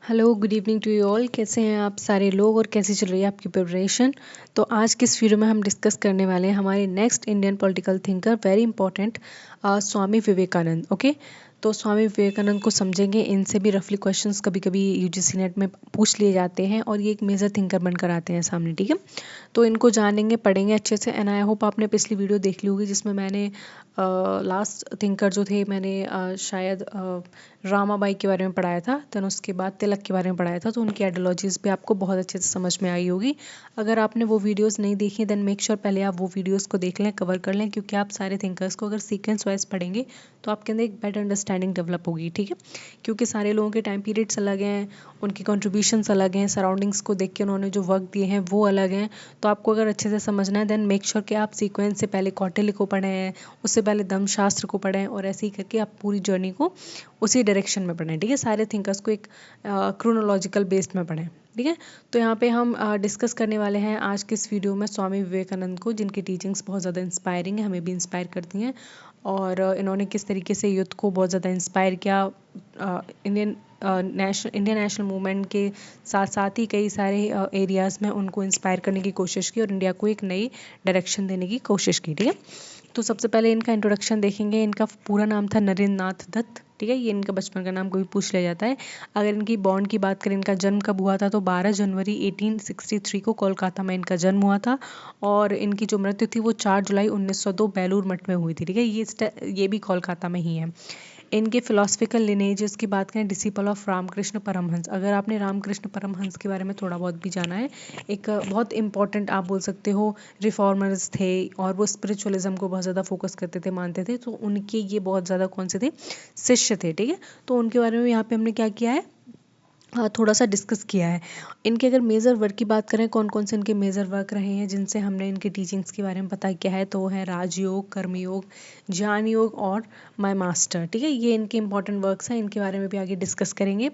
Hello, good evening to you all. कैसे हैं आप सारे लोग और कैसी चल रही है आपकी प्रिपरेशन। तो आज की इस वीडियो में हम डिस्कस करने वाले हैं हमारे next Indian political thinker, very important, Swami Vivekananda. Okay, तो स्वामी विवेकानंद को समझेंगे। इनसे भी रफली क्वेश्चंस कभी कभी यूजीसी नेट में पूछ लिए जाते हैं और ये एक मेजर थिंकर बनकर आते हैं सामने। ठीक है, तो इनको जानेंगे, पढ़ेंगे अच्छे से। एंड आई होप आपने पिछली वीडियो देख ली होगी जिसमें मैंने लास्ट थिंकर जो थे, मैंने शायद रामाबाई के बारे में पढ़ाया था, देन उसके बाद तिलक के बारे में पढ़ाया था। तो उनकी आइडियोलॉजीज़ भी आपको बहुत अच्छे से समझ में आई होगी। अगर आपने वो वीडियोस नहीं देखी देन मेक श्योर पहले आप वो वीडियोस को देख लें, कवर कर लें, क्योंकि आप सारे थिंकर्स को अगर सीक्वेंस वाइज पढ़ेंगे तो आपके अंदर एक बेटर अंडरस्टैंडिंग डेवलप होगी। ठीक है, क्योंकि सारे लोगों के टाइम पीरियड्स अलग हैं, उनकी कॉन्ट्रीब्यूशंस अलग हैं, सराउंडिंग्स को देख के उन्होंने जो वर्क दिए हैं वो अलग हैं। तो आपको अगर अच्छे से समझना है देन मेक श्योर कि आप सीक्वेंस से पहले कौटिल्य को पढ़ें हैं, उससे पहले धम्मशास्त्र को पढ़ें, और ऐसे ही करके आप पूरी जर्नी को उसी डायरेक्शन में पढ़ें। ठीक है, सारे थिंकर्स को एक क्रोनोलॉजिकल बेस्ड में पढ़ें। ठीक है, तो यहाँ पे हम डिस्कस करने वाले हैं आज के इस वीडियो में स्वामी विवेकानंद को, जिनकी टीचिंग्स बहुत ज़्यादा इंस्पायरिंग है, हमें भी इंस्पायर करती हैं। और इन्होंने किस तरीके से यूथ को बहुत ज़्यादा इंस्पायर किया, इंडियन नेशनल मूवमेंट के साथ साथ ही कई सारे एरियाज़ में उनको इंस्पायर करने की कोशिश की और इंडिया को एक नई डायरेक्शन देने की कोशिश की। ठीक है, तो सबसे पहले इनका इंट्रोडक्शन देखेंगे। इनका पूरा नाम था नरेंद्र नाथ दत्त। ठीक है, ये इनका बचपन का नाम कोई पूछ लिया जाता है। अगर इनकी बॉर्न की बात करें, इनका जन्म कब हुआ था, तो 12 जनवरी 1863 को कोलकाता में इनका जन्म हुआ था। और इनकी जो मृत्यु थी वो 4 जुलाई 1902 बेलूर मठ में हुई थी। ठीक है, ये भी कोलकाता में ही है। इनके फिलोसफिकल लिनेजेस की बात करें, डिसिपल ऑफ रामकृष्ण परमहंस। अगर आपने रामकृष्ण परमहंस के बारे में थोड़ा बहुत भी जाना है, एक बहुत इंपॉर्टेंट आप बोल सकते हो रिफॉर्मर्स थे, और वो स्पिरिचुअलिज्म को बहुत ज़्यादा फोकस करते थे, मानते थे। तो उनके ये बहुत ज़्यादा कौन से थे, शिष्य थे। ठीक है, तो उनके बारे में यहाँ पे हमने क्या किया है, थोड़ा सा डिस्कस किया है। इनके अगर मेजर वर्क की बात करें, कौन कौन से इनके मेजर वर्क रहे हैं जिनसे हमने इनके टीचिंग्स के बारे में पता किया है, तो वो है राजयोग, कर्मयोग, ज्ञान योग और माय मास्टर। ठीक है, ये इनके इंपॉर्टेंट वर्क्स हैं, इनके बारे में भी आगे डिस्कस करेंगे।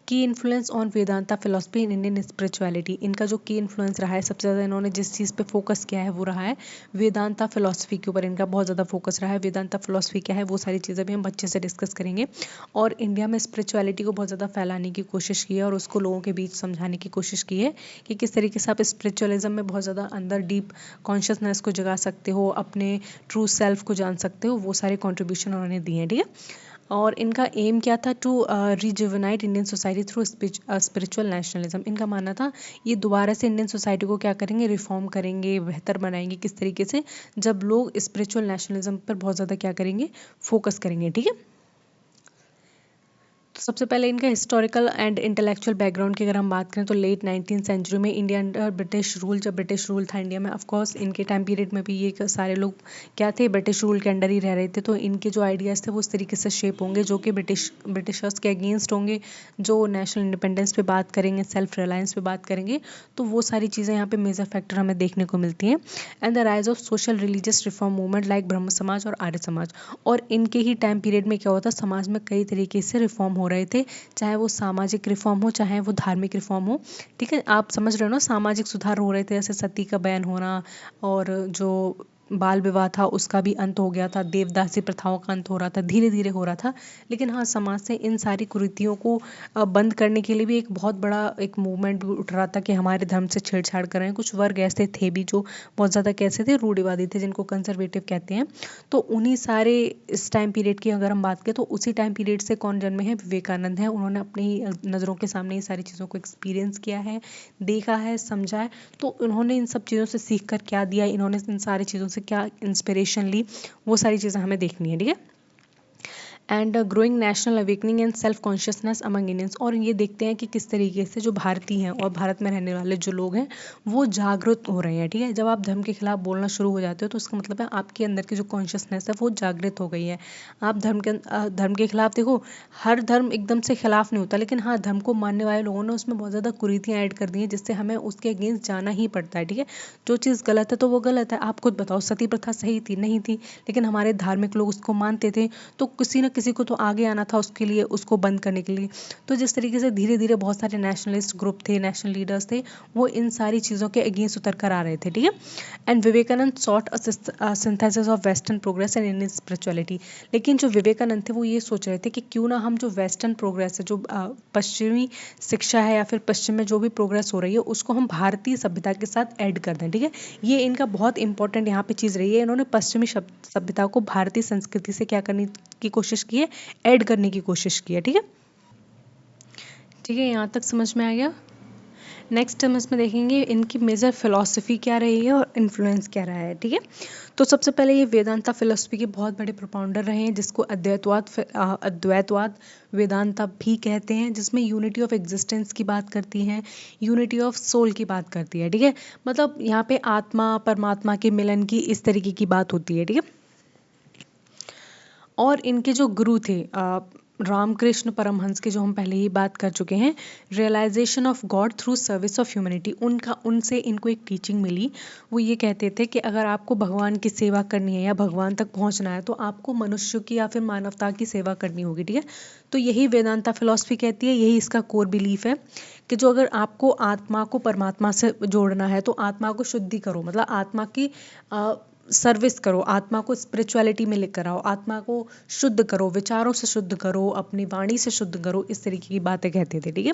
की influence on Vedanta philosophy in Indian spirituality. इनका जो की इन्फ्लुएंस रहा है, सबसे ज़्यादा इन्होंने जिस चीज़ पे फोकस किया है वो रहा है वेदांता फिलोसफी के ऊपर। इनका बहुत ज़्यादा फोकस रहा है। वेदांता फिलोसफी क्या है, वो सारी चीज़ें भी हम बच्चे से डिस्कस करेंगे। और इंडिया में स्पिरिचुअलिटी को बहुत ज़्यादा फैलाने की कोशिश की है और उसको लोगों के बीच समझाने की कोशिश की है कि किस तरीके से आप स्पिरिचुअलिज्म में बहुत ज़्यादा अंदर डीप कॉन्शियसनेस को जगा सकते हो, अपने ट्रू सेल्फ को जान सकते हो। वो सारे कॉन्ट्रीब्यूशन उन्होंने दिए हैं। ठीक है, और इनका एम क्या था, to rejuvenate Indian society through spiritual nationalism. इनका मानना था ये दोबारा से इंडियन सोसाइटी को क्या करेंगे, रिफॉर्म करेंगे, बेहतर बनाएंगे। किस तरीके से, जब लोग स्पिरिचुअल नेशनलिज्म पर बहुत ज़्यादा क्या करेंगे, फोकस करेंगे। ठीक है, तो सबसे पहले इनका हिस्टोरिकल एंड इंटेलेक्चुअल बैकग्राउंड की अगर हम बात करें, तो लेट 19th सेंचुरी में इंडिया अंडर ब्रिटिश रूल, जब ब्रिटिश रूल था इंडिया में, ऑफकोर्स इनके टाइम पीरियड में भी ये सारे लोग क्या थे, ब्रिटिश रूल के अंडर ही रह रहे थे। तो इनके जो आइडियाज़ थे वो उस तरीके से शेप होंगे जो कि ब्रिटिशर्स के अगेंस्ट होंगे, जो नेशनल इंडिपेंडेंस पे बात करेंगे, सेल्फ रिलायंस पे बात करेंगे। तो वो सारी चीज़ें यहाँ पे मेजर फैक्टर हमें देखने को मिलती हैं। And the rise of social religious reform movement like ब्रह्म समाज और आर्य समाज। और इनके ही टाइम पीरियड में क्या होता, समाज में कई तरीके से रिफॉर्म हो रहे थे, चाहे वो सामाजिक रिफॉर्म हो, चाहे वो धार्मिक रिफॉर्म हो। ठीक है, आप समझ रहे हो ना, सामाजिक सुधार हो रहे थे, जैसे सती का बैन होना, और जो बाल विवाह था उसका भी अंत हो गया था, देवदासी प्रथाओं का अंत हो रहा था, धीरे धीरे हो रहा था। लेकिन हाँ, समाज से इन सारी कुरीतियों को बंद करने के लिए भी एक बहुत बड़ा एक मूवमेंट भी उठ रहा था कि हमारे धर्म से छेड़छाड़ कर रहे हैं। कुछ वर्ग ऐसे थे भी जो बहुत ज़्यादा कैसे थे, रूढ़िवादी थे, जिनको कंजर्वेटिव कहते हैं। तो उन्हीं सारे इस टाइम पीरियड की अगर हम बात करें, तो उसी टाइम पीरियड से कौन जन्मे हैं, विवेकानंद हैं। उन्होंने अपनी नज़रों के सामने ये सारी चीज़ों को एक्सपीरियंस किया है, देखा है, समझा है। तो उन्होंने इन सब चीज़ों से सीख कर क्या दिया, इन्होंने इन सारी चीज़ों से क्या इंस्पिरेशन ली, वो सारी चीज़ें हमें देखनी है। ठीक है, and growing national awakening and self consciousness among Indians. और ये देखते हैं कि किस तरीके से जो भारतीय हैं और भारत में रहने वाले जो लोग हैं वो जागरूक हो रहे हैं। ठीक है, जब आप धर्म के खिलाफ बोलना शुरू हो जाते हो तो उसका मतलब है आपके अंदर की जो कॉन्शियसनेस है वो जागृत हो गई है। आप धर्म के खिलाफ देखो, हर धर्म एकदम से खिलाफ नहीं होता, लेकिन हाँ, धर्म को मानने वाले लोगों ने उसमें बहुत ज़्यादा कुरीतियाँ ऐड कर दी हैं, जिससे हमें उसके अगेंस्ट जाना ही पड़ता है। ठीक है, जो चीज़ गलत है तो वो गलत है। आप खुद बताओ, सती प्रथा सही थी, नहीं थी, लेकिन हमारे धार्मिक लोग उसको मानते थे। तो किसी न किसी को तो आगे आना था उसके लिए, उसको बंद करने के लिए। तो जिस तरीके से धीरे धीरे बहुत सारे नेशनलिस्ट ग्रुप थे, नेशनल लीडर्स थे, वो इन सारी चीज़ों के अगेंस्ट उतर कर आ रहे थे, ठीक है। And Vivekananda sought a synthesis of western progress and Indian spirituality. लेकिन जो विवेकानंद थे वो ये सोच रहे थे कि क्यों ना हम जो वेस्टर्न प्रोग्रेस है, जो पश्चिमी शिक्षा है या फिर पश्चिम में जो भी प्रोग्रेस हो रही है, उसको हम भारतीय सभ्यता के साथ ऐड कर दें, ठीक है। ये इनका बहुत इंपॉर्टेंट यहाँ पे चीज़ रही है। इन्होंने पश्चिमी सभ्यता को भारतीय संस्कृति से क्या करने की कोशिश की है, ऐड करने की कोशिश की है, ठीक है। ठीक है, यहाँ तक समझ में आ गया। नेक्स्ट हम इसमें देखेंगे इनकी मेजर फिलॉसफी क्या रही है और इन्फ्लुएंस क्या रहा है, ठीक है। तो सबसे पहले ये वेदांता फिलॉसफी के बहुत बड़े प्रोपाउंडर रहे हैं, जिसको अद्वैतवाद वेदांता भी कहते हैं, जिसमें यूनिटी ऑफ एग्जिस्टेंस की बात करती हैं, यूनिटी ऑफ सोल की बात करती है, ठीक है। मतलब यहाँ पे आत्मा परमात्मा के मिलन की इस तरीके की बात होती है, ठीक है। और इनके जो गुरु थे रामकृष्ण परमहंस के, जो हम पहले ही बात कर चुके हैं, realisation of God through service of humanity, उनसे इनको एक टीचिंग मिली। वो ये कहते थे कि अगर आपको भगवान की सेवा करनी है या भगवान तक पहुंचना है, तो आपको मनुष्य की या फिर मानवता की सेवा करनी होगी, ठीक है। तो यही वेदांता फिलॉसफी कहती है, यही इसका कोर बिलीफ है कि जो अगर आपको आत्मा को परमात्मा से जोड़ना है, तो आत्मा को शुद्धि करो, मतलब आत्मा की सर्विस करो, आत्मा को स्पिरिचुअलिटी में लेकर आओ, आत्मा को शुद्ध करो, विचारों से शुद्ध करो, अपनी वाणी से शुद्ध करो, इस तरीके की बातें कहते थे, ठीक है।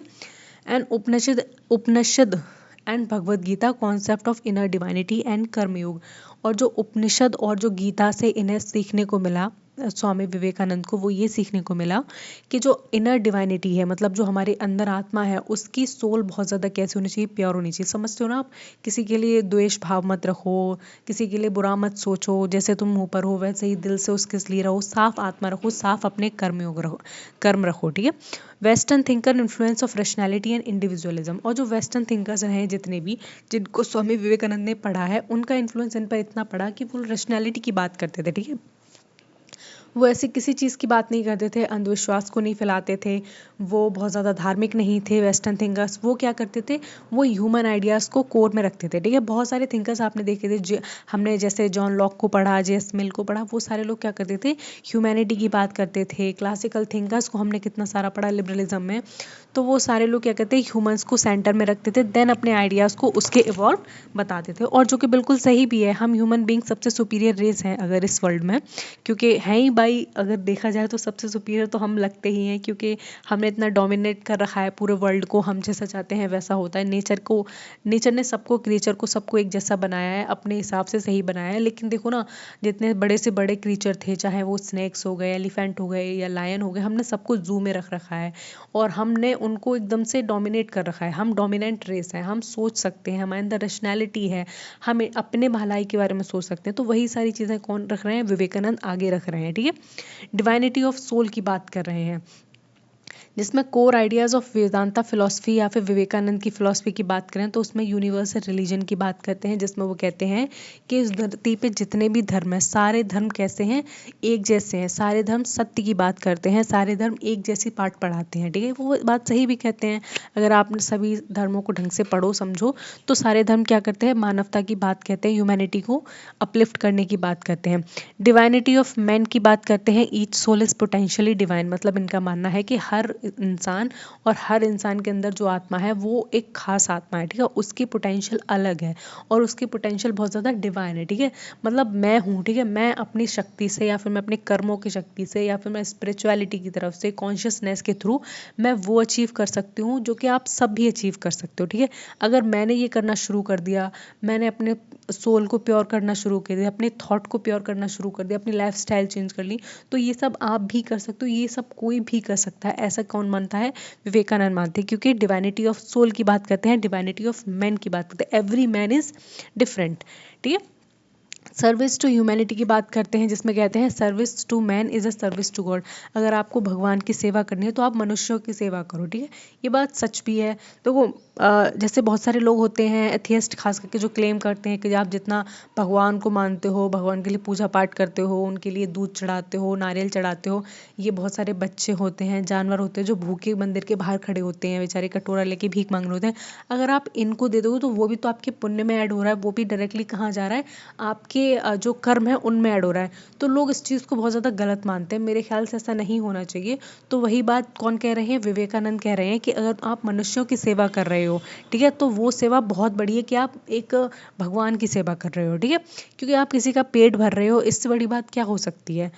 And Upanishad and Bhagavad Gita concept of inner divinity and karmayoga. और जो उपनिषद और जो गीता से इन्हें सीखने को मिला, स्वामी विवेकानंद को, वो ये सीखने को मिला कि जो इनर डिवाइनिटी है, मतलब जो हमारे अंदर आत्मा है, उसकी सोल बहुत ज़्यादा कैसे होनी चाहिए, प्योर होनी चाहिए। समझते हो ना आप, किसी के लिए द्वेष भाव मत रखो, किसी के लिए बुरा मत सोचो, जैसे तुम मुँह पर हो वैसे ही दिल से उसके लिए रहो, साफ आत्मा रखो, साफ अपने कर्म रखो, ठीक है। Western thinker influence of rationality and individualism. और जो वेस्टर्न थिंकर्स हैं जितने भी, जिनको स्वामी विवेकानंद ने पढ़ा है, उनका इन्फ्लुएंस इन पर इतना पड़ा कि वो रैशनैलिटी की बात करते थे, ठीक है। वो ऐसी किसी चीज़ की बात नहीं करते थे, अंधविश्वास को नहीं फैलाते थे, वो बहुत ज़्यादा धार्मिक नहीं थे वेस्टर्न थिंकर्स। वो क्या करते थे, वो ह्यूमन आइडियाज़ को कोर में रखते थे, ठीक है। बहुत सारे थिंकर्स आपने देखे थे, हमने जैसे जॉन लॉक को पढ़ा, जेएस मिल को पढ़ा, वो सारे लोग क्या करते थे, ह्यूमैनिटी की बात करते थे। क्लासिकल थिंकर्स को हमने कितना सारा पढ़ा लिबरलिज्म में, तो वो सारे लोग क्या कहते हैं, ह्यूमंस को सेंटर में रखते थे, देन अपने आइडियाज़ को उसके इवॉल्व बताते थे। और जो कि बिल्कुल सही भी है, हम ह्यूमन बींग सबसे सुपीरियर रेस हैं अगर इस वर्ल्ड में, क्योंकि हैं ही भाई, अगर देखा जाए तो सबसे सुपीरियर तो हम लगते ही हैं, क्योंकि हमने इतना डोमिनेट कर रखा है पूरे वर्ल्ड को, हम जैसा चाहते हैं वैसा होता है। नेचर ने सबको, क्रिएचर को सबको एक जैसा बनाया है, अपने हिसाब से सही बनाया है। लेकिन देखो ना, जितने बड़े से बड़े क्रिएचर थे, चाहे वो स्नेक्स हो गए, एलिफेंट हो गए या लायन हो गए, हमने सबको जू में रख रखा है और हमने उनको एकदम से डोमिनेट कर रखा है। हम डोमिनेंट रेस हैं, हम सोच सकते हैं, हमारे अंदर रैशनैलिटी है, हम अपने भलाई के बारे में सोच सकते हैं। तो वही सारी चीज़ें कौन रख रहे हैं, विवेकानंद आगे रख रहे हैं, ठीक है। डिवाइनिटी ऑफ सोल की बात कर रहे हैं, जिसमें core ideas of Vedanta philosophy या फिर विवेकानंद की फिलॉसफी की बात करें तो उसमें यूनिवर्सल रिलीजन की बात करते हैं, जिसमें वो कहते हैं कि इस धरती पे जितने भी धर्म हैं, सारे धर्म कैसे हैं, एक जैसे हैं, सारे धर्म सत्य की बात करते हैं, सारे धर्म एक जैसी पाठ पढ़ाते हैं, ठीक है। वो बात सही भी कहते हैं, अगर आप सभी धर्मों को ढंग से पढ़ो समझो, तो सारे धर्म क्या करते हैं, मानवता की बात कहते हैं, ह्यूमैनिटी को अपलिफ्ट करने की बात करते हैं। डिवाइनिटी ऑफ मैन की बात करते हैं, each soul is potentially divine, मतलब इनका मानना है कि हर इंसान और हर इंसान के अंदर जो आत्मा है वो एक खास आत्मा है, ठीक है, उसकी पोटेंशियल अलग है और उसकी पोटेंशियल बहुत ज़्यादा डिवाइन है, ठीक है। मतलब मैं हूँ, ठीक है, मैं अपनी शक्ति से या फिर मैं अपने कर्मों की शक्ति से या फिर मैं स्पिरिचुअलिटी की तरफ से कॉन्शियसनेस के थ्रू मैं वो अचीव कर सकती हूँ जो कि आप सब भी अचीव कर सकते हो, ठीक है। अगर मैंने ये करना शुरू कर दिया, मैंने अपने सोल को प्योर करना शुरू कर दिया, अपने थॉट को प्योर करना शुरू कर दिया, अपनी लाइफ स्टाइल चेंज कर ली, तो ये सब आप भी कर सकते हो, ये सब कोई भी कर सकता है। ऐसा कौन मानता है, विवेकानंद मानते हैं, क्योंकि डिवाइनिटी ऑफ सोल की बात करते हैं, डिवाइनिटी ऑफ मैन की बात करते हैं, एवरी मैन इज डिफरेंट, ठीक है। सर्विस टू ह्यूमैनिटी की बात करते हैं, जिसमें कहते हैं service to man is a service to God. अगर आपको भगवान की सेवा करनी है तो आप मनुष्यों की सेवा करो, ठीक है। ये बात सच भी है। तो वो जैसे बहुत सारे लोग होते हैं एथियस्ट खास करके, जो क्लेम करते हैं कि आप जितना भगवान को मानते हो, भगवान के लिए पूजा पाठ करते हो, उनके लिए दूध चढ़ाते हो, नारियल चढ़ाते हो, ये बहुत सारे बच्चे होते हैं, जानवर होते हैं जो भूखे मंदिर के बाहर खड़े होते हैं, बेचारे कटोरा लेके भीख मांग रहे होते हैं। अगर आप इनको दे दोगे तो वो भी तो आपके पुण्य में ऐड हो रहा है, वो भी डायरेक्टली कहाँ जा रहा है, आपके उनके जो कर्म है उनमें ऐड हो रहा है। तो लोग इस चीज़ को बहुत ज़्यादा गलत मानते हैं। मेरे ख्याल से ऐसा नहीं होना चाहिए। तो वही बात कौन कह रहे हैं, विवेकानंद कह रहे हैं कि अगर आप मनुष्यों की सेवा कर रहे हो, ठीक है, तो वो सेवा बहुत बड़ी है कि आप एक भगवान की सेवा कर रहे हो, ठीक है, क्योंकि आप किसी का पेट भर रहे हो, इससे बड़ी बात क्या हो सकती है।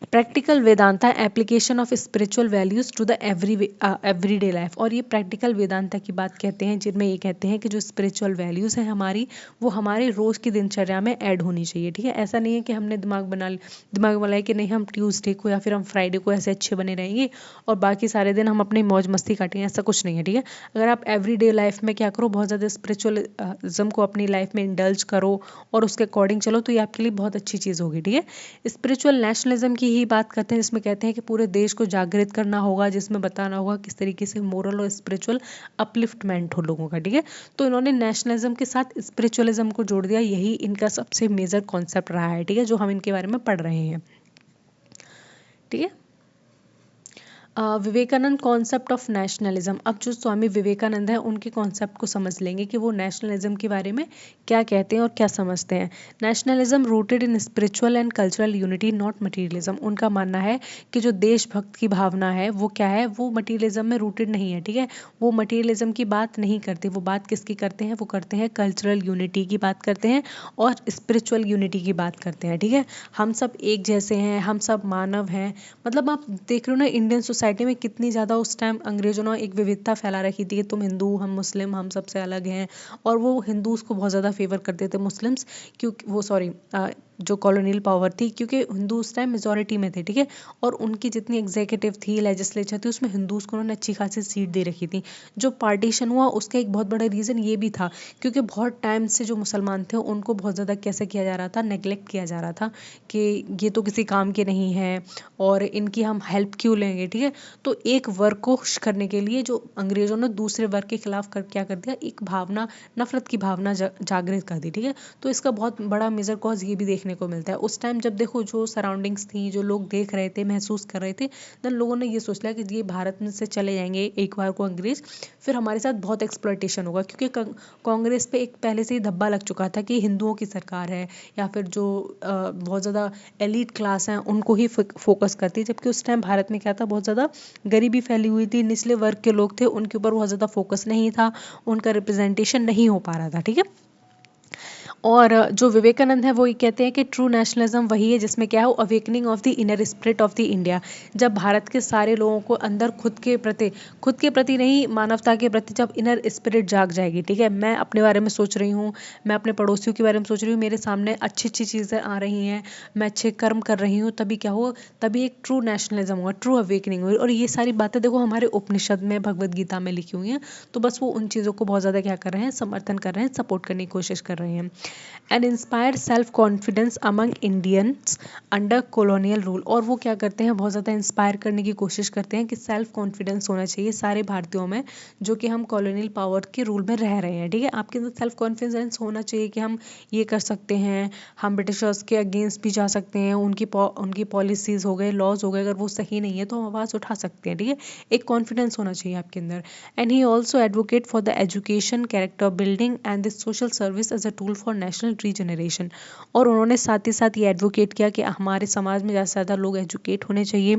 Practical Vedanta application of spiritual values to the everyday life. और ये प्रैक्टिकल वेदांता की बात कहते हैं, जिनमें ये कहते हैं कि जो स्पिरिचुअल वैल्यूज हैं हमारी, वो हमारे रोज की दिनचर्या में ऐड होनी चाहिए, ठीक है। ऐसा नहीं है कि हमने दिमाग बनाया कि नहीं हम ट्यूसडे को या फिर हम फ्राइडे को ऐसे अच्छे बने रहेंगे और बाकी सारे दिन हम अपनी मौज मस्ती काटेंगे, ऐसा कुछ नहीं है, ठीक है। अगर आप एवरीडे लाइफ में क्या करो, बहुत ज़्यादा स्पिरिचुअलिज्म को अपनी लाइफ में इंडल्ज करो और उसके अकॉर्डिंग चलो, तो ये आपके लिए बहुत अच्छी चीज़ होगी, ठीक है। स्पिरिचुअल नेशनलिज्म की ही बात करते हैं, जिसमें कहते हैं कि पूरे देश को जागृत करना होगा, जिसमें बताना होगा किस तरीके से मोरल और स्पिरिचुअल अपलिफ्टमेंट हो लोगों का, ठीक है। तो इन्होंने नेशनलिज्म के साथ स्पिरिचुअलिज्म को जोड़ दिया, यही इनका सबसे मेजर कॉन्सेप्ट रहा है, ठीक है, जो हम इनके बारे में पढ़ रहे हैं, ठीक है। Vivekananda concept of nationalism. अब जो स्वामी विवेकानंद है उनके कॉन्सेप्ट को समझ लेंगे कि वो नेशनलिज्म के बारे में क्या कहते हैं और क्या समझते हैं। Nationalism rooted in spiritual and cultural unity not materialism. उनका मानना है कि जो देशभक्त की भावना है वो क्या है, वो मटीरियलिज्म में रूटेड नहीं है, ठीक है। वो मटीरियलिज्म की बात नहीं करते, वो बात किसकी करते हैं, वो करते हैं कल्चरल यूनिटी की बात करते हैं और स्पिरिचुअल यूनिटी की बात करते हैं, ठीक है। हम सब एक जैसे हैं, हम सब मानव हैं। मतलब आप देख रहे हो ना, इंडियन सोसाइटी में कितनी ज़्यादा उस टाइम अंग्रेजों ने एक विविधता फैला रखी थी कि तुम हिंदू, हम मुस्लिम, हम सबसे अलग हैं। और वो हिंदूज को बहुत ज़्यादा फेवर करते थे मुस्लिम्स, क्योंकि वो सॉरी जो कॉलोनियल पावर थी, क्योंकि हिंदू उस टाइम मेजोरिटी में थे, ठीक है। और उनकी जितनी एग्जीक्यूटिव थी, लेजिस्लेचर थी, उसमें हिंदूज को उन्होंने अच्छी खासी सीट दे रखी थी। जो पार्टीशन हुआ उसका एक बहुत बड़ा रीज़न ये भी था, क्योंकि बहुत टाइम से जो मुसलमान थे उनको बहुत ज़्यादा कैसे किया जा रहा था, नेग्लेक्ट किया जा रहा था कि ये तो किसी काम के नहीं है और इनकी हम हेल्प क्यों लेंगे, ठीक है। तो एक वर्ग को खुश करने के लिए जो अंग्रेजों ने दूसरे वर्ग के खिलाफ क्या कर दिया, एक भावना, नफरत की भावना जागृत कर दी, ठीक है। तो इसका बहुत बड़ा मेजर कॉज ये भी देखने को मिलता है। उस टाइम जब देखो जो सराउंडिंग्स थी, जो लोग देख रहे थे, महसूस कर रहे थे, देन लोगों ने ये सोच लिया कि ये भारत में से चले जाएंगे एक बार को अंग्रेज, फिर हमारे साथ बहुत एक्सप्लॉयटेशन होगा, क्योंकि कांग्रेस पे एक पहले से ही धब्बा लग चुका था कि हिंदुओं की सरकार है या फिर जो बहुत ज़्यादा एलीट क्लास हैं उनको ही फोकस करती है। जबकि उस टाइम भारत में क्या था, बहुत ज़्यादा गरीबी फैली हुई थी, निचले वर्ग के लोग थे, उनके ऊपर बहुत ज़्यादा फोकस नहीं था, उनका रिप्रेजेंटेशन नहीं हो पा रहा था, ठीक है। और जो विवेकानंद है वो ये कहते हैं कि ट्रू नेशनलिज्म वही है जिसमें क्या हो, awakening of the inner spirit of the India. जब भारत के सारे लोगों को अंदर खुद के प्रति नहीं, मानवता के प्रति जब इनर स्पिरिट जाग जाएगी, ठीक है। मैं अपने बारे में सोच रही हूँ, मैं अपने पड़ोसियों के बारे में सोच रही हूँ, मेरे सामने अच्छी अच्छी चीज़ें आ रही हैं, मैं अच्छे कर्म कर रही हूँ, तभी क्या हो, तभी एक ट्रू नेशनलिज्म होगा, ट्रू अवेकनिंग होगी। और ये सारी बातें देखो हमारे उपनिषद में, भगवद गीता में लिखी हुई हैं। तो बस वो उन चीज़ों को बहुत ज़्यादा क्या कर रहे हैं, समर्थन कर रहे हैं, सपोर्ट करने की कोशिश कर रहे हैं। And inspire self confidence among Indians under colonial rule. और वो क्या करते हैं, बहुत ज़्यादा इंस्पायर करने की कोशिश करते हैं कि सेल्फ कॉन्फिडेंस होना चाहिए सारे भारतीयों में, जो कि हम कॉलोनियल पावर के रूल में रह रहे हैं, ठीक है। आपके अंदर सेल्फ कॉन्फिडेंस होना चाहिए कि हम ये कर सकते हैं, हम ब्रिटिशर्स के अगेंस्ट भी जा सकते हैं, उनकी पॉलिसीज़ हो गए, लॉज हो गए, अगर वो सही नहीं है तो हम आवाज़ उठा सकते हैं, ठीक है। एक कॉन्फिडेंस होना चाहिए आपके अंदर। And he also advocate for the education, character building and the social service as a tool for national regeneration. और उन्होंने साथ ही साथ ये एडवोकेट किया कि हमारे समाज में ज़्यादा से ज़्यादा लोग एजुकेट होने चाहिए,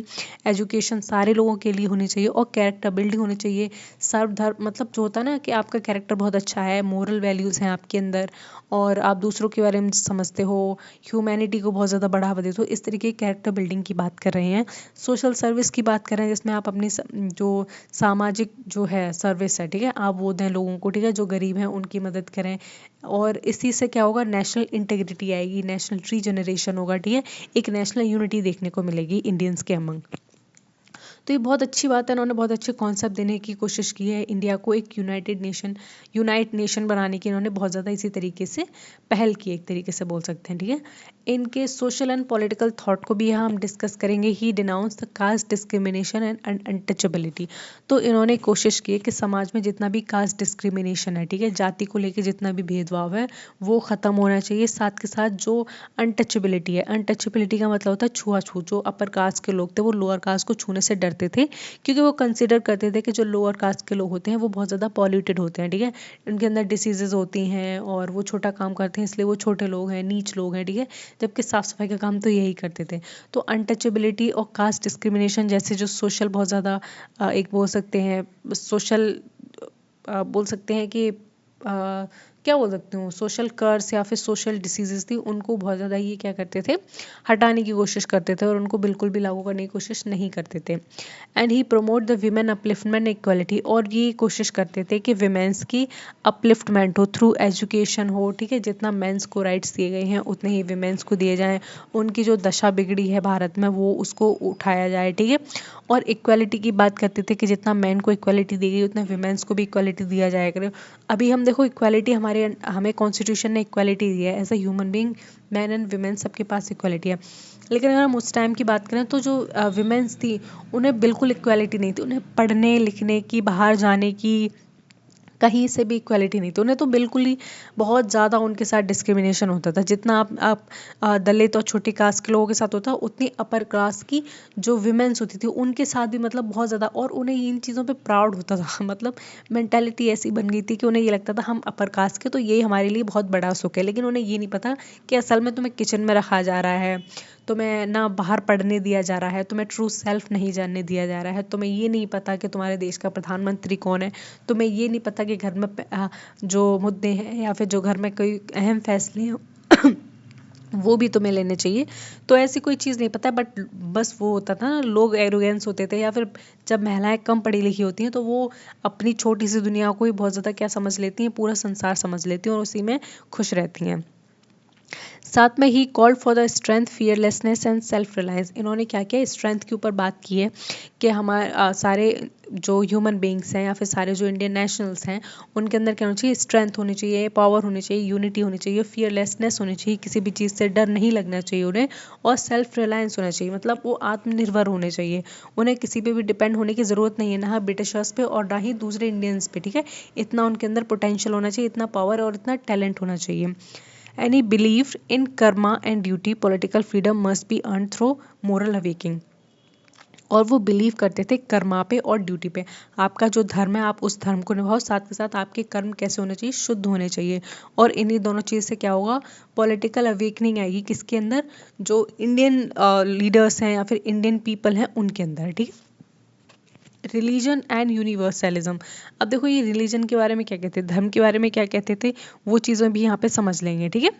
एजुकेशन सारे लोगों के लिए होनी चाहिए और कैरेक्टर बिल्डिंग होनी चाहिए। सर्वधर्म मतलब जो होता है ना कि आपका कैरेक्टर बहुत अच्छा है, मोरल वैल्यूज़ हैं आपके अंदर और आप दूसरों के बारे में समझते हो, ह्यूमैनिटी को बहुत ज़्यादा बढ़ावा देते हो, इस तरीके की कैरेक्टर बिल्डिंग की बात कर रहे हैं। सोशल सर्विस की बात कर रहे हैं, जिसमें आप अपनी जो सामाजिक जो है सर्विस है, ठीक है, आप वो दें लोगों को, ठीक है, जो गरीब हैं उनकी मदद करें। और इसी से क्या होगा, नेशनल इंटीग्रिटी आएगी, नेशनल रीजनरेशन होगा, ठीक है। एक नेशनल यूनिटी देखने को मिलेगी इंडियंस के अमंग। तो ये बहुत अच्छी बात है, इन्होंने बहुत अच्छे कॉन्सेप्ट देने की कोशिश की है, इंडिया को एक यूनाइट नेशन बनाने की इन्होंने बहुत ज़्यादा इसी तरीके से पहल की, एक तरीके से बोल सकते हैं, ठीक है। इनके सोशल एंड पॉलिटिकल थॉट को भी यहाँ हम डिस्कस करेंगे। He denounce the caste discrimination and untouchability. तो इन्होंने कोशिश की है कि समाज में जितना भी कास्ट डिस्क्रिमिनेशन है, ठीक है, जाति को लेकर जितना भी भेदभाव है वो ख़त्म होना चाहिए। साथ के साथ जो अनटचेबिलिटी है, अनटचेबिलिटी का मतलब होता है छुआछूत। जो अपर कास्ट के लोग थे वो लोअर कास्ट को छूने से डरते करते थे, क्योंकि वो कंसिडर करते थे कि जो लोअर कास्ट के लोग होते हैं वो बहुत ज़्यादा पॉल्यूटेड होते हैं, ठीक है, उनके अंदर डिसीजेज होती हैं और वो छोटा काम करते हैं, इसलिए वो छोटे लोग हैं, नीच लोग हैं, ठीक है, जबकि साफ सफाई का काम तो यही करते थे। तो अनटचेबिलिटी और कास्ट डिस्क्रिमिनेशन जैसे जो सोशल बहुत ज़्यादा एक बोल सकते हैं सोशल बोल सकते हैं कि क्या बोल सकती हूँ, सोशल कर्स या फिर सोशल डिसीजेज थी, उनको बहुत ज़्यादा ये क्या करते थे, हटाने की कोशिश करते थे और उनको बिल्कुल भी लागू करने की कोशिश नहीं करते थे। And he promote the women upliftment equality, और ये कोशिश करते थे कि विमेंस की अपलिफ्टमेंट हो थ्रू एजुकेशन हो, ठीक है, जितना मेंस को राइट्स दिए गए हैं उतने ही विमेंस को दिए जाएं, उनकी जो दशा बिगड़ी है भारत में वो उसको उठाया जाए, ठीक है, और इक्वालिटी की बात करते थे कि जितना मैन को इक्वालिटी दी गई उतना विमेंस को भी इक्वालिटी दिया जाए करे। अभी हम देखो इक्वालिटी हमें कॉन्स्टिट्यूशन ने इक्वालिटी दी है, as a human being man and women सबके पास इक्वालिटी है, लेकिन अगर हम उस टाइम की बात करें तो जो विमेंस थी उन्हें बिल्कुल इक्वालिटी नहीं थी, उन्हें पढ़ने लिखने की, बाहर जाने की, कहीं से भी इक्वालिटी नहीं थी, उन्हें तो बिल्कुल ही बहुत ज़्यादा उनके साथ डिस्क्रिमिनेशन होता था। जितना आप दलित और छोटी कास्ट के लोगों के साथ होता, उतनी अपर क्लास की जो विमेंस होती थी उनके साथ भी मतलब बहुत ज़्यादा, और उन्हें इन चीज़ों पे प्राउड होता था मतलब मेंटालिटी ऐसी बन गई थी कि उन्हें ये लगता था हम अपर कास्ट के, तो ये हमारे लिए बहुत बड़ा सुख है, लेकिन उन्हें ये नहीं पता कि असल में तुम्हें किचन में रखा जा रहा है, तुम्हें ना बाहर पढ़ने दिया जा रहा है, तुम्हें ट्रू सेल्फ नहीं जानने दिया जा रहा है, तुम्हें ये नहीं पता कि तुम्हारे देश का प्रधानमंत्री कौन है, तुम्हें ये नहीं पता कि घर में जो मुद्दे हैं या फिर जो घर में कोई अहम फैसले हैं वो भी तुम्हें लेने चाहिए। तो ऐसी कोई चीज़ नहीं पता, बट बस वो होता था ना, लोग एरोगेंस होते थे, या फिर जब महिलाएं कम पढ़ी लिखी होती हैं तो वो अपनी छोटी सी दुनिया को ही बहुत ज़्यादा क्या समझ लेती हैं, पूरा संसार समझ लेती हैं और उसी में खुश रहती हैं। साथ में he called for the strength, fearlessness and self reliance. इन्होंने क्या किया, स्ट्रेंथ के ऊपर बात की है कि हमारे सारे जो ह्यूमन बींग्स हैं या फिर सारे जो इंडियन नेशनल्स हैं उनके अंदर क्या होना चाहिए, स्ट्रेंथ होनी चाहिए, पावर होनी चाहिए, यूनिटी होनी चाहिए, फियरलेसनेस होनी चाहिए, किसी भी चीज़ से डर नहीं लगना चाहिए उन्हें, और सेल्फ रिलायंस होना चाहिए, मतलब वो आत्मनिर्भर होने चाहिए, उन्हें किसी पे भी डिपेंड होने की ज़रूरत नहीं है, ना ब्रिटिशर्स पे और ना ही दूसरे इंडियंस पे, ठीक है, इतना उनके अंदर पोटेंशियल होना चाहिए, इतना पावर और इतना टैलेंट होना चाहिए। And he believed in karma and duty. Political freedom must be earned through moral awakening. और वो बिलीव करते थे कर्मा पे और ड्यूटी पे, आपका जो धर्म है आप उस धर्म को निभाओ, साथ के साथ आपके कर्म कैसे होने चाहिए, शुद्ध होने चाहिए, और इन्हीं दोनों चीज़ से क्या होगा, पॉलिटिकल अवेकनिंग आएगी किसके अंदर, जो इंडियन लीडर्स हैं या फिर इंडियन पीपल हैं उनके अंदर, ठीक है। रिलीजन एंड यूनिवर्सलिज्म, अब देखो ये रिलीजन के बारे में क्या कहते थे, धर्म के बारे में क्या कहते थे, वो चीज़ें भी यहाँ पे समझ लेंगे, ठीक है।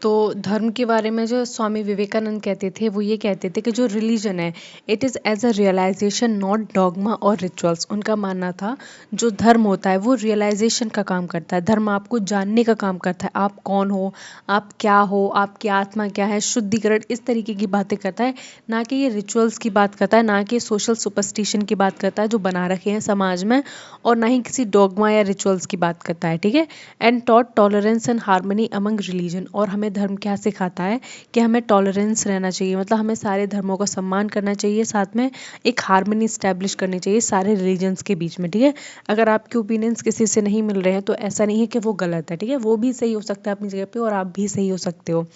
तो धर्म के बारे में जो स्वामी विवेकानंद कहते थे वो ये कहते थे कि जो रिलीजन है it is as a realisation not dogma और रिचुअल्स। उनका मानना था जो धर्म होता है वो रियलाइजेशन का काम करता है, धर्म आपको जानने का काम करता है, आप कौन हो, आप क्या हो, आपकी आत्मा क्या है, शुद्धिकरण, इस तरीके की बातें करता है, ना कि ये रिचुअल्स की बात करता है, ना कि सोशल सुपरस्टिशन की बात करता है जो बना रखे हैं समाज में, और ना ही किसी डॉगमा या रिचुअल्स की बात करता है, ठीक है। And taught tolerance and harmony among religion, और हमें धर्म क्या सिखाता है कि हमें टॉलरेंस रहना चाहिए, मतलब हमें सारे धर्मों का सम्मान करना चाहिए, साथ में एक हार्मनी स्टैब्लिश करनी चाहिए सारे रिलीजन्स के बीच में, ठीक है। अगर आपके ओपिनियंस किसी से नहीं मिल रहे हैं तो ऐसा नहीं है कि वो गलत है, ठीक है, वो भी सही हो सकता है अपनी जगह पे और आप भी सही हो सकते हो।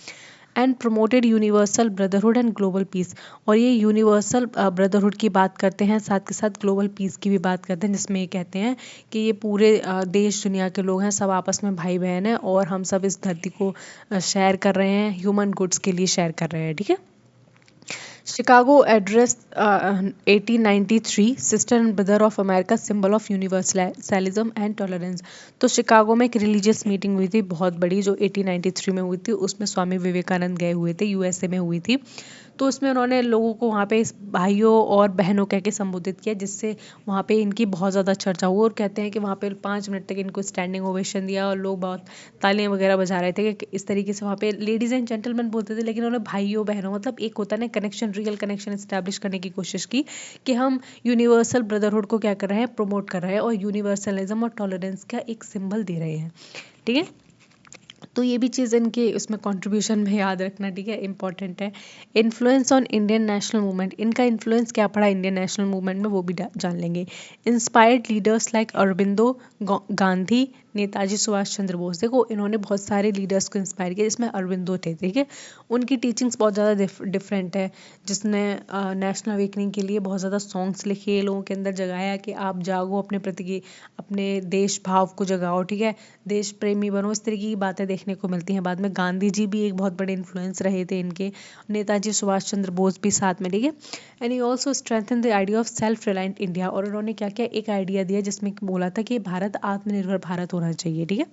And promoted universal brotherhood and global piece, और ये यूनिवर्सल ब्रदरहुड की बात करते हैं, साथ के साथ ग्लोबल पीस की भी बात करते हैं, जिसमें ये कहते हैं कि ये पूरे देश दुनिया के लोग हैं, सब आपस में भाई बहन हैं और हम सब इस धरती को शेयर कर रहे हैं, ह्यूमन गुड्स के लिए शेयर कर रहे हैं, ठीक है। Chicago address 1893, sister and brother of America, symbol of universalism and tolerance. तो शिकागो में एक रिलीजियस मीटिंग हुई थी बहुत बड़ी जो 1893 में हुई थी, उसमें स्वामी विवेकानंद गए हुए थे, यूएसए में हुई थी। तो उसमें उन्होंने लोगों को वहाँ पे इस भाइयों और बहनों कह के संबोधित किया, जिससे वहाँ पे इनकी बहुत ज़्यादा चर्चा हुई, और कहते हैं कि वहाँ पे 5 मिनट तक इनको स्टैंडिंग ओवेशन दिया और लोग बहुत तालियां वगैरह बजा रहे थे कि इस तरीके से वहाँ पे लेडीज़ एंड जेंटलमैन बोलते थे, लेकिन उन्होंने भाइयों बहनों, मतलब एक होता है ना कनेक्शन, रियल कनेक्शन इस्टेब्लिश करने की कोशिश की कि हम यूनिवर्सल ब्रदरहुड को क्या कर रहे हैं, प्रमोट कर रहे हैं और यूनिवर्सलिज्म और टॉलरेंस का एक सिंबल दे रहे हैं, ठीक है। तो ये भी चीज़ इनके उसमें कंट्रीब्यूशन में याद रखना, ठीक है, इंपॉर्टेंट है। Influence on Indian national movement, इनका इन्फ्लुएंस क्या पड़ा इंडियन नेशनल मूवमेंट में वो भी जान लेंगे। Inspired leaders like Aurobindo, Gandhi, Netaji Subhash Chandra Bose. देखो इन्होंने बहुत सारे लीडर्स को इंस्पायर किया, जिसमें अरबिंदो थे, ठीक है। उनकी टीचिंग्स बहुत ज़्यादा डिफरेंट है, जिसने नेशनल अवेकनिंग के लिए बहुत ज़्यादा सॉन्ग्स लिखे, लोगों के अंदर जगाया कि आप जागो, अपने प्रति की अपने देश भाव को जगाओ, ठीक है, देश प्रेमी बनो, इस तरीके की बातें देखने को मिलती हैं। बाद में गांधी जी भी एक बहुत बड़े इन्फ्लुएंस रहे थे इनके, नेताजी सुभाष चंद्र बोस भी साथ में, ठीक है। And he also strengthen the idea of self reliant India, और उन्होंने क्या क्या एक आइडिया दिया जिसमें बोला था कि भारत आत्मनिर्भर भारत होना चाहिए, ठीक है।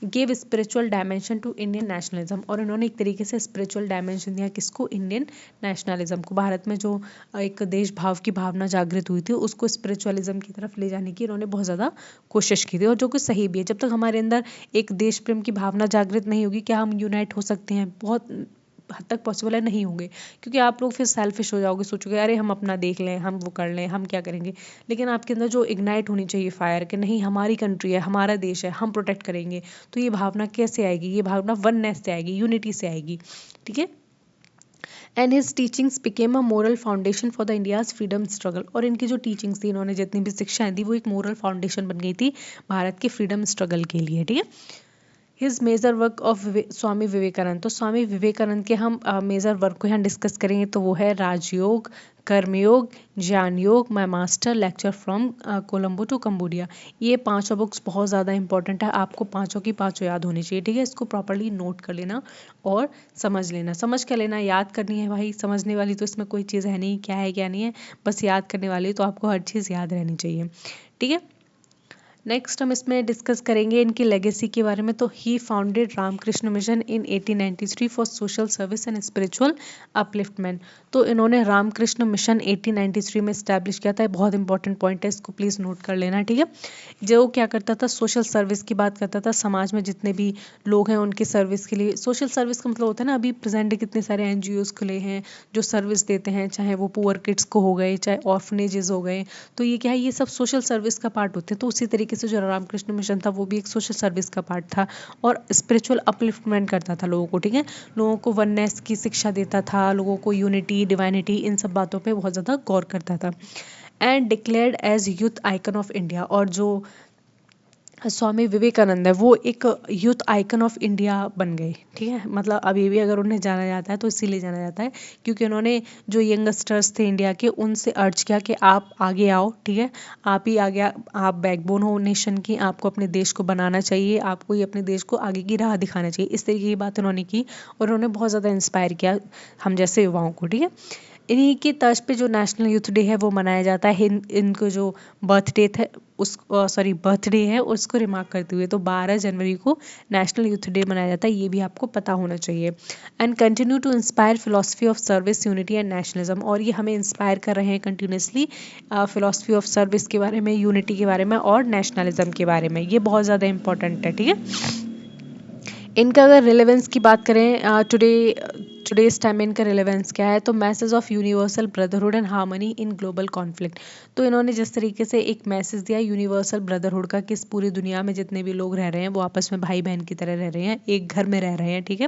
Give spiritual dimension to Indian nationalism, और उन्होंने एक तरीके से स्पिरिचुअल डायमेंशन दिया किसको, इंडियन नेशनलिज्म को। भारत में जो एक देश भाव की भावना जागृत हुई थी उसको स्पिरिचुअलिज्म की तरफ ले जाने की इन्होंने बहुत ज़्यादा कोशिश की थी, और जो कि सही भी है। जब तक हमारे अंदर एक देश प्रेम की भावना जागृत नहीं होगी, क्या हम यूनाइट हो सकते हैं? बहुत हद तक पॉसिबल है, नहीं होंगे, क्योंकि आप लोग फिर सेल्फिश हो जाओगे, सोचोगे अरे हम अपना देख लें, हम वो कर लें, हम क्या करेंगे। लेकिन आपके अंदर जो इग्नाइट होनी चाहिए फायर, कि नहीं हमारी कंट्री है, हमारा देश है, हम प्रोटेक्ट करेंगे, तो ये भावना कैसे आएगी? ये भावना वननेस से आएगी, यूनिटी से आएगी, ठीक है। And his teachings became a moral foundation for the India's freedom struggle, और इनकी जो टीचिंग्स थी, इन्होंने जितनी भी शिक्षाएं दी, वो एक मोरल फाउंडेशन बन गई थी भारत के फ्रीडम स्ट्रगल के लिए, ठीक है। हिज मेजर वर्क ऑफ स्वामी विवेकानंद, तो स्वामी विवेकानंद के हम मेजर वर्क को यहाँ डिस्कस करेंगे, तो वो है राजयोग, Karmayoga, Jnana Yoga, my master, lecture from Colombo to Cambodia. ये पांचों बुक्स बहुत ज़्यादा इंपॉर्टेंट है, आपको पांचों की पांचों याद होनी चाहिए, ठीक है। इसको प्रॉपर्ली नोट कर लेना और समझ लेना, समझ कर लेना, याद करनी है भाई, समझने वाली तो इसमें कोई चीज़ है नहीं, क्या है क्या नहीं है, बस याद करने वाली, तो आपको हर चीज़ याद रहनी चाहिए, ठीक है। नेक्स्ट हम इसमें डिस्कस करेंगे इनकी लेगेसी के बारे में। तो he founded Ramakrishna mission in 1893 for social service and spiritual upliftment. तो इन्होंने रामकृष्ण मिशन 1893 में इस्टेब्लिश किया था, बहुत इंपॉर्टेंट पॉइंट है, इसको प्लीज़ नोट कर लेना, ठीक है। जो क्या करता था, सोशल सर्विस की बात करता था, समाज में जितने भी लोग हैं उनकी सर्विस के लिए। सोशल सर्विस का मतलब होता है ना, अभी प्रेजेंट कितने सारे NGOs खुले हैं जो सर्विस देते हैं, चाहे वो पुअर किड्स को हो गए, चाहे ऑर्फनेजेस हो गए, तो ये क्या है, ये सब सोशल सर्विस का पार्ट होते हैं। तो उसी तरीके से जो रामकृष्ण मिशन था वो भी एक सोशल सर्विस का पार्ट था, और स्पिरिचुअल अपलिफ्टमेंट करता था लोगों को, ठीक है। लोगों को वननेस की शिक्षा देता था, लोगों को यूनिटी, डिवाइनिटी, इन सब बातों पे बहुत ज़्यादा गौर करता था। And declared as youth icon of India, और जो स्वामी विवेकानंद है वो एक यूथ आइकन ऑफ इंडिया बन गए, ठीक है। मतलब अभी भी अगर उन्हें जाना जाता है तो इसीलिए जाना जाता है क्योंकि उन्होंने जो यंगस्टर्स थे इंडिया के, उनसे अर्ज किया कि आप आगे आओ, ठीक है, आप ही आगे, आप बैकबोन हो नेशन की, आपको अपने देश को बनाना चाहिए, आपको ही अपने देश को आगे की राह दिखाना चाहिए, इस तरीके की बात उन्होंने की, और उन्होंने बहुत ज़्यादा इंस्पायर किया हम जैसे युवाओं को, ठीक है। इन्हीं की तर्ज पे जो नेशनल यूथ डे है वो मनाया जाता है। इनको जो बर्थडे थे उस बर्थडे है उसको रिमार्क करते हुए, तो 12 जनवरी को नेशनल यूथ डे मनाया जाता है, ये भी आपको पता होना चाहिए। And continue to inspire philosophy of service, unity and nationalism, और ये हमें इंस्पायर कर रहे हैं कंटिन्यूसली फिलोसफी ऑफ सर्विस के बारे में, यूनिटी के बारे में और नेशनलिज्म के बारे में, ये बहुत ज़्यादा इंपॉर्टेंट है, ठीक है। इनका अगर रिलेवेंस की बात करें टुडेज टाइम में इनका रिलेवेंस क्या है, तो message of universal brotherhood and harmony in global conflict. तो इन्होंने जिस तरीके से एक मैसेज दिया यूनिवर्सल ब्रदरहुड का, कि इस पूरी दुनिया में जितने भी लोग रह रहे हैं वो आपस में भाई बहन की तरह रह रहे हैं, एक घर में रह रहे हैं, ठीक है,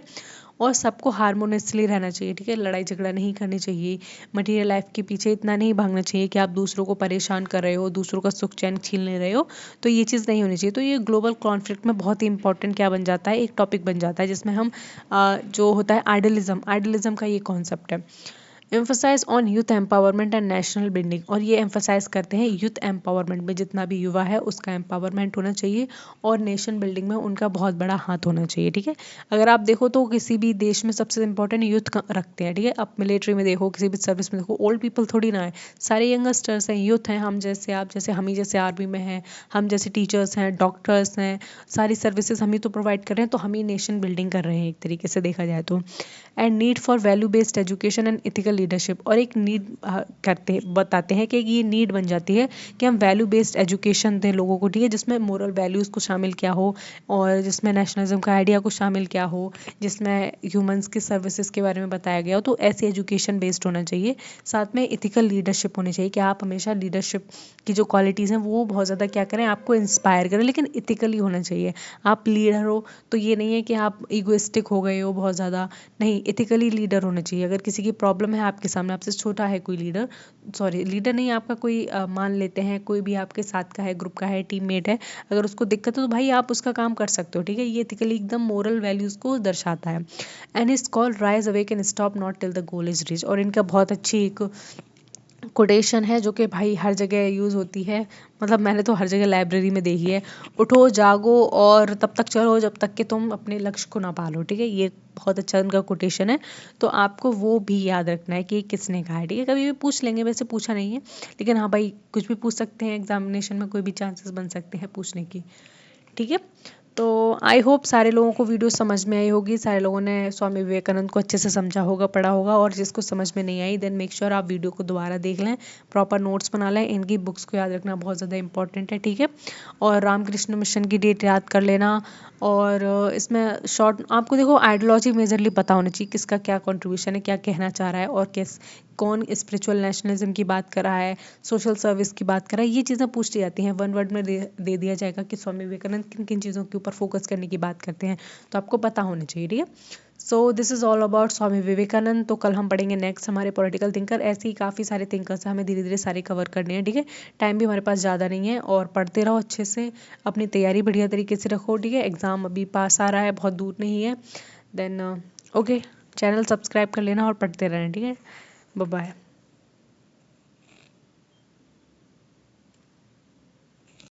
और सबको हारमोनियसली रहना चाहिए, ठीक है, लड़ाई झगड़ा नहीं करनी चाहिए, मटेरियल लाइफ के पीछे इतना नहीं भागना चाहिए कि आप दूसरों को परेशान कर रहे हो, दूसरों का सुख चैन छीन ले रहे हो, तो ये चीज़ नहीं होनी चाहिए। तो ये ग्लोबल कॉन्फ्लिक्ट में बहुत ही इंपॉर्टेंट क्या बन जाता है, एक टॉपिक बन जाता है, जिसमें हम जो होता है आइडलिज्म का ये कॉन्सेप्ट है। Emphasise on youth empowerment and national building, और ये एम्फोसाइज करते हैं यूथ एम्पावरमेंट में, जितना भी युवा है उसका एम्पावरमेंट होना चाहिए, और नेशन बिल्डिंग में उनका बहुत बड़ा हाथ होना चाहिए, ठीक है। अगर आप देखो तो किसी भी देश में सबसे इंपॉर्टेंट यूथ रखते हैं, ठीक है। आप मिलिट्री में देखो, किसी भी सर्विस में देखो, ओल्ड पीपल थोड़ी ना है, सारे यंगस्टर्स हैं, यूथ हैं, हम जैसे, आप जैसे, हम ही जैसे आर्मी में हैं, हम जैसे टीचर्स हैं, डॉक्टर्स हैं, सारी सर्विसेज हम ही तो प्रोवाइड कर रहे हैं, तो हम ही नेशन बिल्डिंग कर रहे हैं एक तरीके से देखा जाए तो। And need for value based education and ethical leadership, और एक नीड बताते हैं कि ये नीड बन जाती है कि हम वैल्यू बेस्ड एजुकेशन दें लोगों को, ठीक है, जिसमें मोरल वैल्यूज़ को शामिल किया हो, और जिसमें नेशनलिज्म का आइडिया को शामिल किया हो, जिसमें ह्यूमंस की सर्विसेज के बारे में बताया गया हो। तो ऐसी एजुकेशन बेस्ड होना चाहिए। साथ में इथिकल लीडरशिप होनी चाहिए कि आप हमेशा लीडरशिप की जो क्वालिटीज़ हैं वो बहुत ज़्यादा क्या करें, आपको इंस्पायर करें, लेकिन इथिकली होना चाहिए। आप लीडर हो तो ये नहीं है कि आप ईगोइस्टिक हो गए हो बहुत ज़्यादा, नहीं, इथिकली लीडर होना चाहिए। अगर किसी की प्रॉब्लम है आपके सामने, आपसे छोटा है कोई लीडर, सॉरी लीडर नहीं, आपका कोई मान लेते हैं कोई भी आपके साथ का है, ग्रुप का है, टीममेट है, अगर उसको दिक्कत है तो भाई आप उसका काम कर सकते हो, ठीक है। ये इथिकली एकदम मोरल वैल्यूज़ को दर्शाता है। And is called rise awake and stop not till the goal is reach. और इनका बहुत अच्छी एक कोटेशन है जो कि भाई हर जगह यूज़ होती है, मतलब मैंने तो हर जगह लाइब्रेरी में देखी है, उठो जागो और तब तक चलो जब तक कि तुम अपने लक्ष्य को ना पालो, ठीक है। ये बहुत अच्छा उनका कोटेशन है, तो आपको वो भी याद रखना है कि ये किसने कहा है, ठीक है। कभी भी पूछ लेंगे, वैसे पूछा नहीं है, लेकिन हाँ भाई कुछ भी पूछ सकते हैं एग्जामिनेशन में, कोई भी चांसेस बन सकते हैं पूछने की, ठीक है। तो आई होप सारे लोगों को वीडियो समझ में आई होगी, सारे लोगों ने स्वामी विवेकानंद को अच्छे से समझा होगा, पढ़ा होगा, और जिसको समझ में नहीं आई देन मेक श्योर आप वीडियो को दोबारा देख लें, प्रॉपर नोट्स बना लें। इनकी बुक्स को याद रखना बहुत ज़्यादा इंपॉर्टेंट है, ठीक है। और रामकृष्ण मिशन की डेट याद कर लेना, और इसमें शॉर्ट आपको देखो आइडियोलॉजी मेजरली पता होनी चाहिए, किसका क्या कंट्रीब्यूशन है, क्या कहना चाह रहा है, और कौन स्पिरिचुअल नेशनलिज्म की बात कर रहा है, सोशल सर्विस की बात कर रहा है, ये चीज़ें पूछती जाती हैं। वन वर्ड में दे दिया जाएगा कि स्वामी विवेकानंद किन किन चीज़ों के ऊपर फोकस करने की बात करते हैं, तो आपको पता होना चाहिए, ठीक है। So this is all about Swami Vivekananda. तो कल हम पढ़ेंगे नेक्स्ट हमारे पॉलिटिकल थिंकर। ऐसे ही काफ़ी सारे थिंकर्स हैं, हमें धीरे धीरे सारे कवर करने हैं, ठीक है। टाइम भी हमारे पास ज़्यादा नहीं है, और पढ़ते रहो अच्छे से, अपनी तैयारी बढ़िया तरीके से रखो, ठीक है। एग्ज़ाम अभी पास आ रहा है, बहुत दूर नहीं है। देन ओके, चैनल सब्सक्राइब कर लेना और पढ़ते रहना, ठीक है। Bye bye.